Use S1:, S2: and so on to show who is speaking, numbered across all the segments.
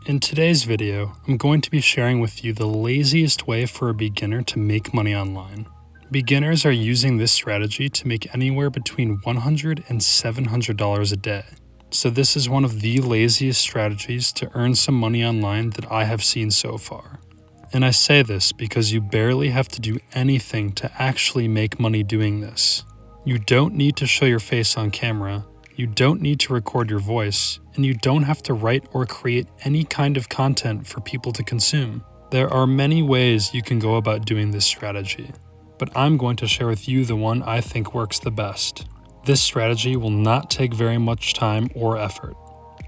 S1: In today's video, I'm going to be sharing with you the laziest way for a beginner to make money online. Beginners are using this strategy to make anywhere between $100 and $700 a day. So this is one of the laziest strategies to earn some money online that I have seen so far. And I say this because you barely have to do anything to actually make money doing this. You don't need to show your face on camera, you don't need to record your voice, and you don't have to write or create any kind of content for people to consume. There are many ways you can go about doing this strategy, but I'm going to share with you the one I think works the best. This strategy will not take very much time or effort.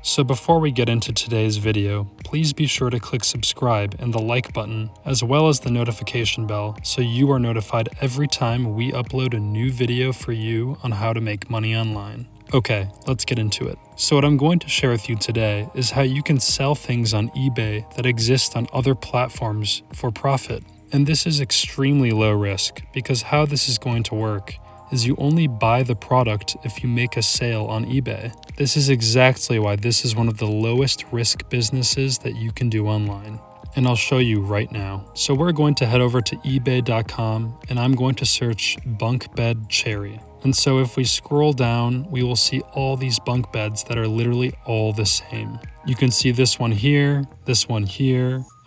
S1: So before we get into today's video, please be sure to click subscribe and the like button, as well as the notification bell, so you are notified every time we upload a new video for you on how to make money online. Okay, let's get into it. So what I'm going to share with you today is how you can sell things on eBay that exist on other platforms for profit. And this is extremely low risk, because how this is going to work is you only buy the product if you make a sale on eBay. This is exactly why this is one of the lowest risk businesses that you can do online. And I'll show you right now. So we're going to head over to ebay.com and I'm going to search bunk bed cherry. And so if we scroll down, we will see all these bunk beds that are literally all the same. You can see this one here,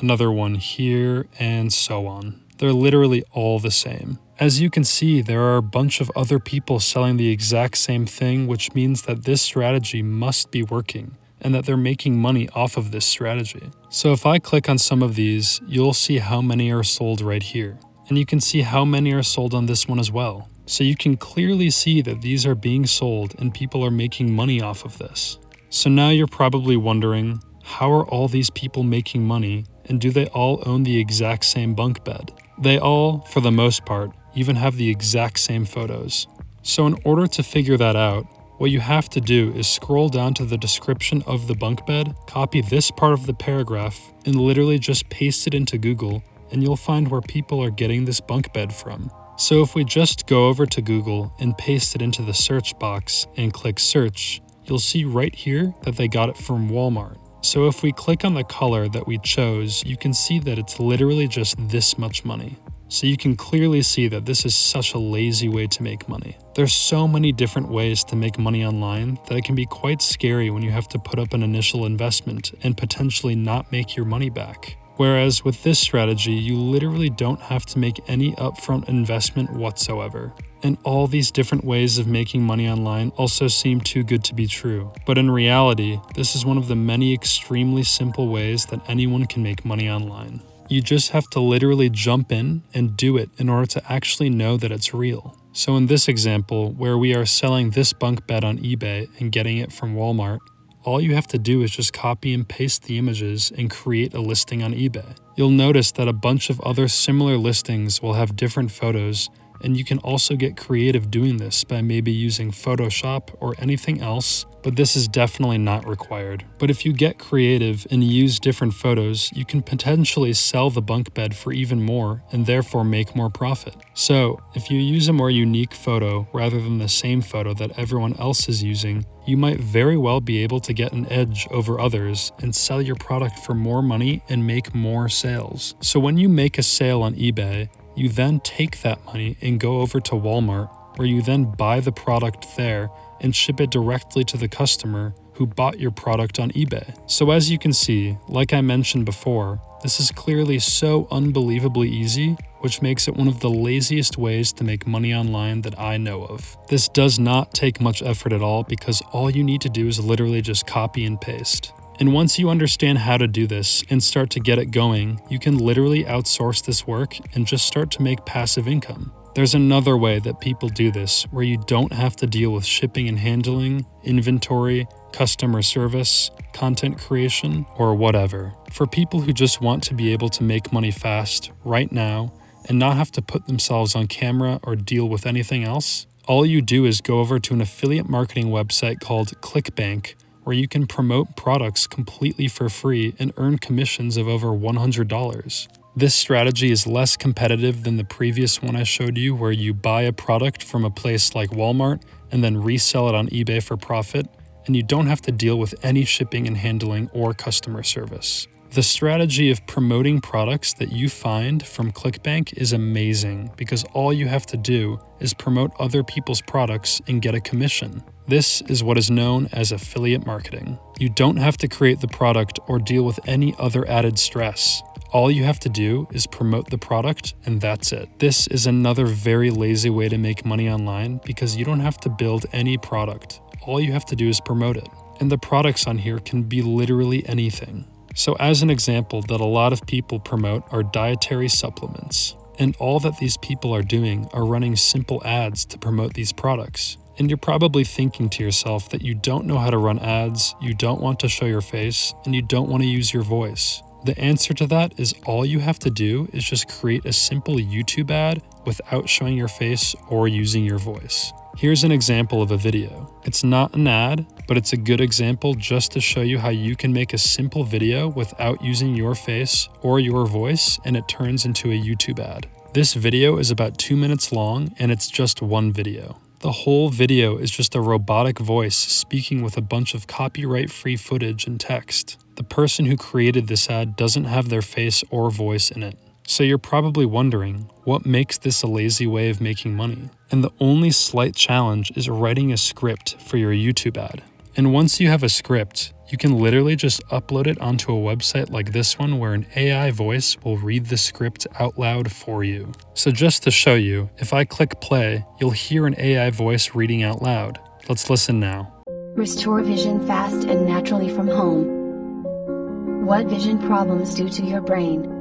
S1: another one here, and so on. They're literally all the same. As you can see, there are a bunch of other people selling the exact same thing, which means that this strategy must be working and that they're making money off of this strategy. So if I click on some of these, you'll see how many are sold right here. And you can see how many are sold on this one as well. So you can clearly see that these are being sold and people are making money off of this. So now you're probably wondering, how are all these people making money, and do they all own the exact same bunk bed? They all, for the most part, even have the exact same photos. So in order to figure that out, what you have to do is scroll down to the description of the bunk bed, copy this part of the paragraph, and literally just paste it into Google, and you'll find where people are getting this bunk bed from. So if we just go over to Google and paste it into the search box and click search, you'll see right here that they got it from Walmart. So if we click on the color that we chose, you can see that it's literally just this much money. So you can clearly see that this is such a lazy way to make money. There's so many different ways to make money online that it can be quite scary when you have to put up an initial investment and potentially not make your money back. Whereas with this strategy, you literally don't have to make any upfront investment whatsoever. And all these different ways of making money online also seem too good to be true. But in reality, this is one of the many extremely simple ways that anyone can make money online. You just have to literally jump in and do it in order to actually know that it's real. So in this example, where we are selling this bunk bed on eBay and getting it from Walmart, all you have to do is just copy and paste the images and create a listing on eBay. You'll notice that a bunch of other similar listings will have different photos, and you can also get creative doing this by maybe using Photoshop or anything else, but this is definitely not required. But if you get creative and use different photos, you can potentially sell the bunk bed for even more and therefore make more profit. So if you use a more unique photo rather than the same photo that everyone else is using, you might very well be able to get an edge over others and sell your product for more money and make more sales. So when you make a sale on eBay, you then take that money and go over to Walmart, where you then buy the product there and ship it directly to the customer who bought your product on eBay. So as you can see, like I mentioned before, this is clearly so unbelievably easy, which makes it one of the laziest ways to make money online that I know of. This does not take much effort at all, because all you need to do is literally just copy and paste. And once you understand how to do this and start to get it going, you can literally outsource this work and just start to make passive income. There's another way that people do this, where you don't have to deal with shipping and handling, inventory, customer service, content creation, or whatever. For people who just want to be able to make money fast, right now, and not have to put themselves on camera or deal with anything else, all you do is go over to an affiliate marketing website called ClickBank, where you can promote products completely for free and earn commissions of over $100. This strategy is less competitive than the previous one I showed you, where you buy a product from a place like Walmart and then resell it on eBay for profit, and you don't have to deal with any shipping and handling or customer service. The strategy of promoting products that you find from ClickBank is amazing because all you have to do is promote other people's products and get a commission. This is what is known as affiliate marketing. You don't have to create the product or deal with any other added stress. All you have to do is promote the product and that's it. This is another very lazy way to make money online because you don't have to build any product. All you have to do is promote it. And the products on here can be literally anything. So as an example that a lot of people promote are dietary supplements. And all that these people are doing are running simple ads to promote these products. And you're probably thinking to yourself that you don't know how to run ads, you don't want to show your face, and you don't want to use your voice. The answer to that is all you have to do is just create a simple YouTube ad without showing your face or using your voice. Here's an example of a video. It's not an ad, but it's a good example just to show you how you can make a simple video without using your face or your voice and it turns into a YouTube ad. This video is about 2 minutes long and it's just one video. The whole video is just a robotic voice speaking with a bunch of copyright-free footage and text. The person who created this ad doesn't have their face or voice in it. So you're probably wondering, what makes this a lazy way of making money? And the only slight challenge is writing a script for your YouTube ad. And once you have a script, you can literally just upload it onto a website like this one where an AI voice will read the script out loud for you. So just to show you, if I click play, you'll hear an AI voice reading out loud. Let's listen now.
S2: Restore vision fast and naturally from home. What vision problems do to your brain?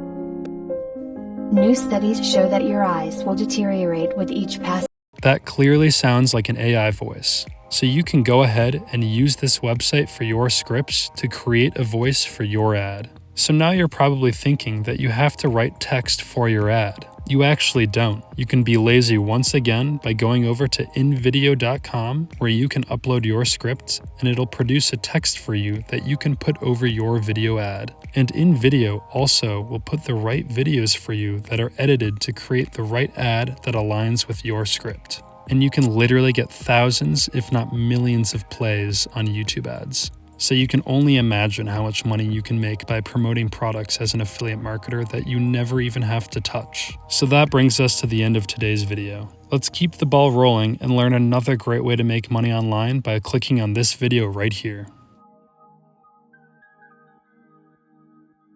S2: New studies show that your eyes will deteriorate with each pass.
S1: That clearly sounds like an AI voice. So you can go ahead and use this website for your scripts to create a voice for your ad. So now you're probably thinking that you have to write text for your ad. You actually don't. You can be lazy once again by going over to invideo.com where you can upload your script and it'll produce a text for you that you can put over your video ad. And InVideo also will put the right videos for you that are edited to create the right ad that aligns with your script. And you can literally get thousands, if not millions of plays on YouTube ads. So you can only imagine how much money you can make by promoting products as an affiliate marketer that you never even have to touch. So that brings us to the end of today's video. Let's keep the ball rolling and learn another great way to make money online by clicking on this video right here.